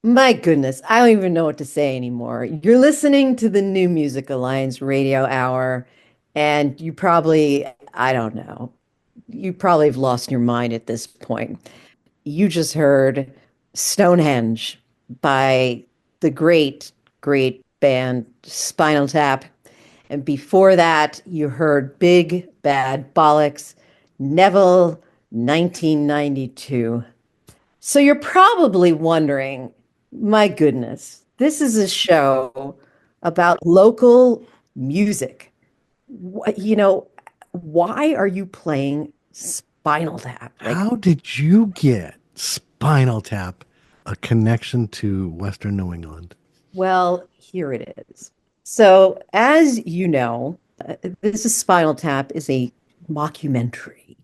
My goodness, I don't even know what to say anymore. You're listening to the New Music Alliance radio hour, and you probably, I don't know, you probably have lost your mind at this point. You just heard Stonehenge by the great band Spinal Tap. And before that, you heard Big Bad Bollocks, Neville 1992. So you're probably wondering, my goodness, this is a show about local music. Why are you playing Spinal Tap? Like, How did you get Spinal Tap a connection to Western New England? well, here it is. So, as you know, this is Spinal Tap is a mockumentary,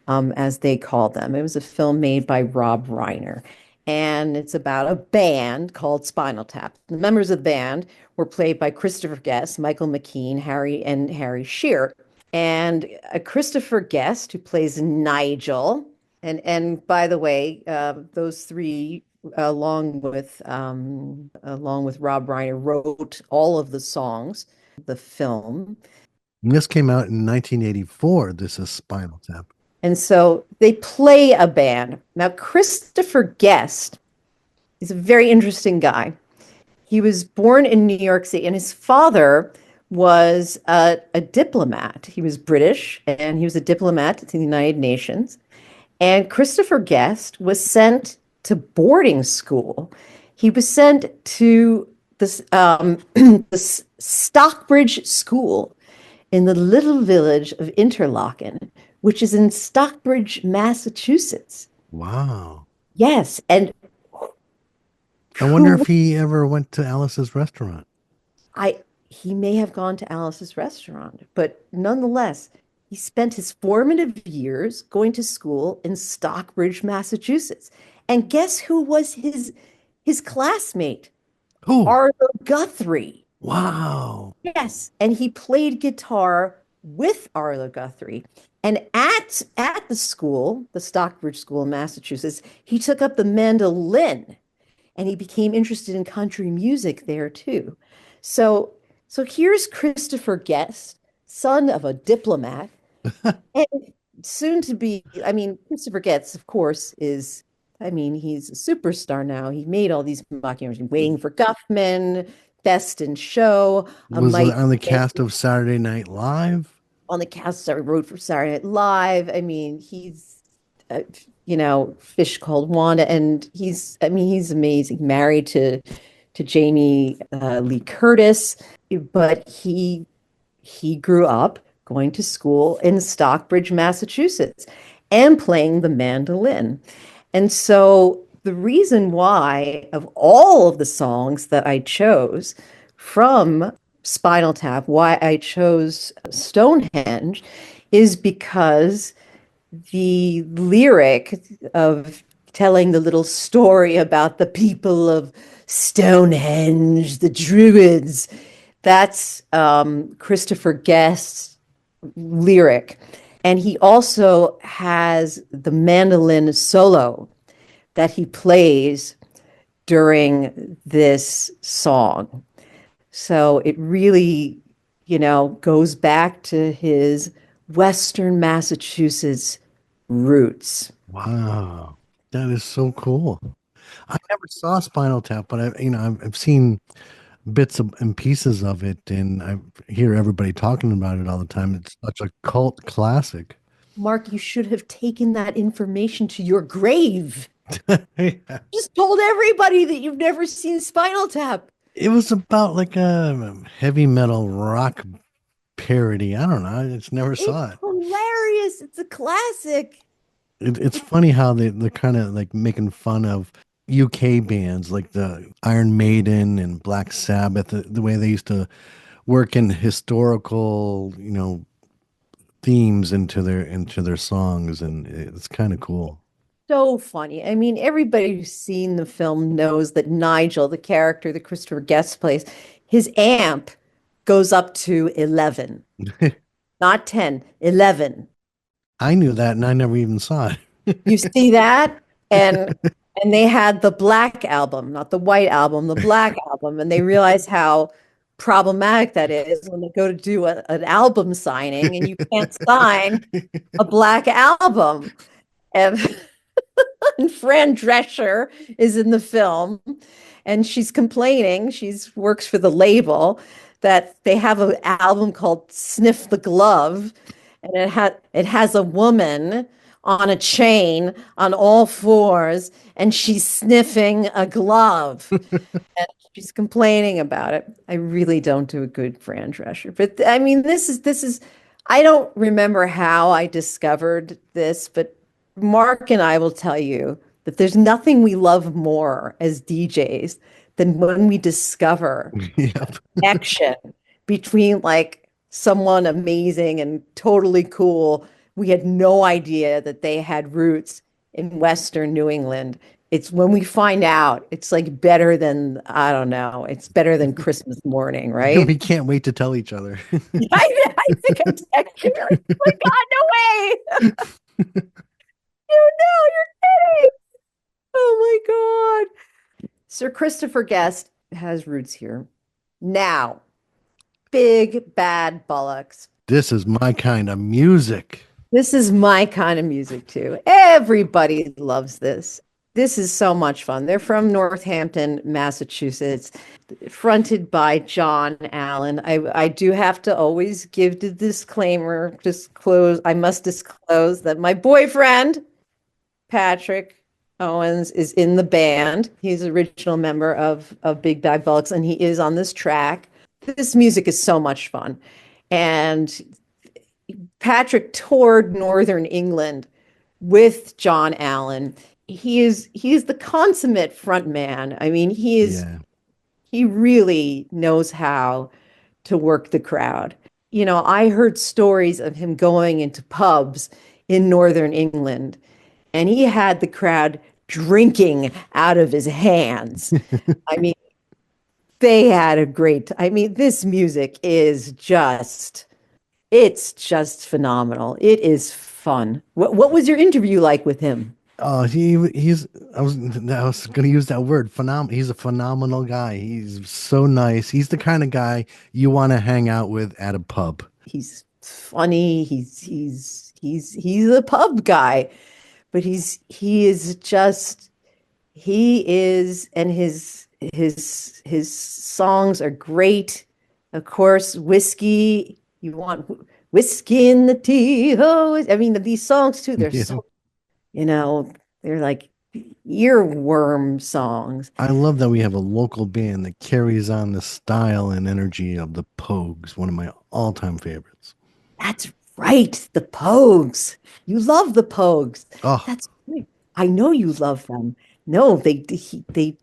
as they call them. It was a film made by Rob Reiner, and it's about a band called Spinal Tap. The members of the band were played by Christopher Guest, Michael McKean, Harry Shearer, and Christopher Guest, who plays Nigel. And by the way, those three, along with Rob Reiner, wrote all of the songs, the film. And this came out in 1984. This is Spinal Tap. And so they play a band. Now, Christopher Guest is a very interesting guy. He was born in New York City, and his father was a diplomat. He was British, and he was a diplomat to the United Nations. And Christopher Guest was sent to boarding school. He was sent to this Stockbridge School in the little village of Interlaken, which is in Stockbridge, Massachusetts. Wow. Yes, and I wonder if he ever went to Alice's restaurant. I he may have gone to Alice's restaurant, but nonetheless, he spent his formative years going to school in Stockbridge, Massachusetts. And guess who was his classmate? Oh, Arlo Guthrie. wow. Yes, and he played guitar with Arlo Guthrie. And at the school, the Stockbridge School in Massachusetts, he took up the mandolin and he became interested in country music there too. So so here's Christopher Guest, son of a diplomat, and soon to be, I mean, Christopher Guest, of course, is, I mean, he's a superstar now. He made all these documentaries, Waiting for Guffman, Best in Show, a Was Might on the cast of Saturday Night Live. on the cast that wrote for Saturday Night Live. I mean, he's, uh, Fish Called Wanda, and I mean, he's amazing. Married to Jamie Lee Curtis, but he grew up going to school in Stockbridge, Massachusetts, and playing the mandolin. And so the reason why, of all of the songs that I chose from Spinal Tap, why I chose Stonehenge is because the lyric of telling the little story about the people of Stonehenge, the Druids, that's Christopher Guest's lyric. And he also has the mandolin solo that he plays during this song. So it really, goes back to his Western Massachusetts roots. Wow. That is so cool. I never saw Spinal Tap, but I've seen and pieces of it, and I hear everybody talking about it all the time. It's such a cult classic. Mark, you should have taken that information to your grave. Yeah. Just told everybody that you've never seen Spinal Tap. It was about like a heavy metal rock parody. I don't know. I just never It's saw it. hilarious. It's a classic. It's funny how they're kind of like making fun of UK bands like the Iron Maiden and Black Sabbath, the way they used to work in historical, themes into their songs, and it's kind of cool. So funny. I mean, everybody who's seen the film knows that Nigel, the character that Christopher Guest plays, his amp goes up to 11, not 10, 11. I knew that, and I never even saw it. You see that? And And they had the black album, not the white album, the black album. And they realized how problematic that is when they go to do an album signing and you can't sign a black album. And, and Fran Drescher is in the film and she's complaining. She's works for the label that they have an album called Sniff the Glove, and it has a woman on a chain on all fours, and she's sniffing a glove. And she's complaining about it. I really don't do a good Fran Drescher, but I mean, this is. I don't remember how I discovered this, but Mark and I will tell you that there's nothing we love more as DJs than when we discover Yep. connection between like someone amazing and totally cool. We had no idea that they had roots in Western New England. It's when we find out, it's like better than, I don't know, it's better than Christmas morning, We right? can't wait to tell each other. I think I texted you. Like, oh my God, no way. You know, you're kidding. Oh my God. Sir Christopher Guest has roots here. Now, Big Bad Bullocks. This is my kind of music. This is my kind of music too. Everybody loves this. This is so much fun. They're from Northampton, Massachusetts, fronted by John Allen. I do have to always give the disclaimer, I must disclose that my boyfriend, Patrick Owens, is in the band. He's an original member of Big Bad Bullocks, and he is on this track. This music is so much fun. And Patrick toured Northern England with John Allen. He's the consummate front man. I mean, Yeah. he really knows how to work the crowd. You know, I heard stories of him going into pubs in Northern England, and he had the crowd drinking out of his hands. I mean, they had a great, I mean, this music is just, it's just phenomenal. It is fun. What was your interview like with him? He's I was gonna use that word, he's a phenomenal guy. He's so nice. He's the kind of guy you want to hang out with at a pub. He's funny. He's a pub guy, but he is just he is, and his songs are great. Of course, whiskey. You want whiskey in the tea. Oh, I mean, these songs too. They're Yeah. so, you know, they're like earworm songs. I love that we have a local band that carries on the style and energy of the Pogues, one of my all-time favorites. That's right, the Pogues. You love the Pogues. Oh, That's right. I know you love them. No, they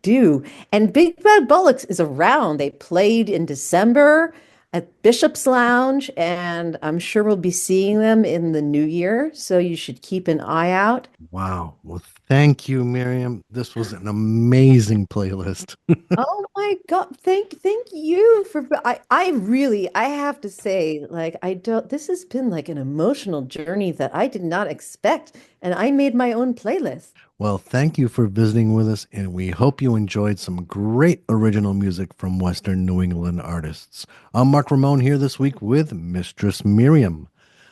do. And Big Bad Bullocks is around. They played in December at Bishop's Lounge, and I'm sure we'll be seeing them in the new year. So you should keep an eye out. wow. Well, thank you, Miriam. This was an amazing playlist. Oh my God. Thank you for I really I have to say, like, I don't, this has been like an emotional journey that I did not expect, and I made my own playlist. Well, thank you for visiting with us, and we hope you enjoyed some great original music from Western New England artists. I'm Mark Ramone here this week with Mistress Miriam.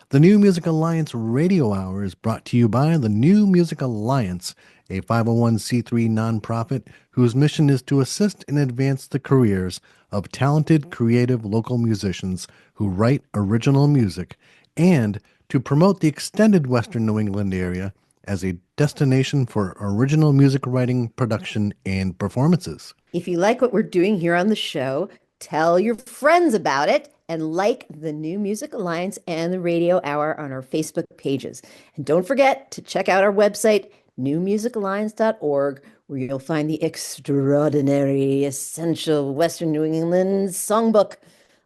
The New Music Alliance Radio Hour is brought to you by the New Music Alliance, a 501c3 nonprofit whose mission is to assist and advance the careers of talented, creative local musicians who write original music, and to promote the extended Western New England area as a destination for original music writing, production, and performances. If you like what we're doing here on the show, tell your friends about it and like the New Music Alliance and the Radio Hour on our Facebook pages. And don't forget to check out our website, newmusicalliance.org, where you'll find the extraordinary, essential Western New England songbook,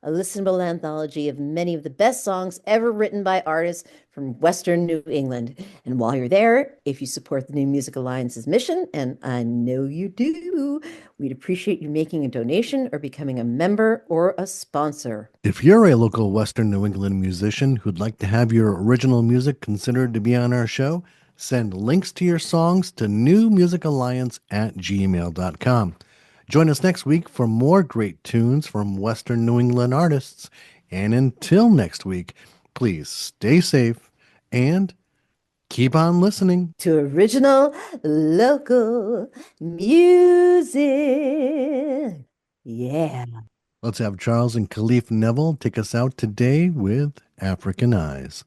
a listenable anthology of many of the best songs ever written by artists from Western New England. And while you're there, if you support the New Music Alliance's mission, and I know you do, we'd appreciate you making a donation or becoming a member or a sponsor. If you're a local Western New England musician who'd like to have your original music considered to be on our show, Send links to your songs to newmusicalliance@gmail.com. Join us next week for more great tunes from Western New England artists. And until next week, please stay safe and keep on listening. To original local music. Yeah. Let's have Charles and Khalif Neville take us out today with African Eyes.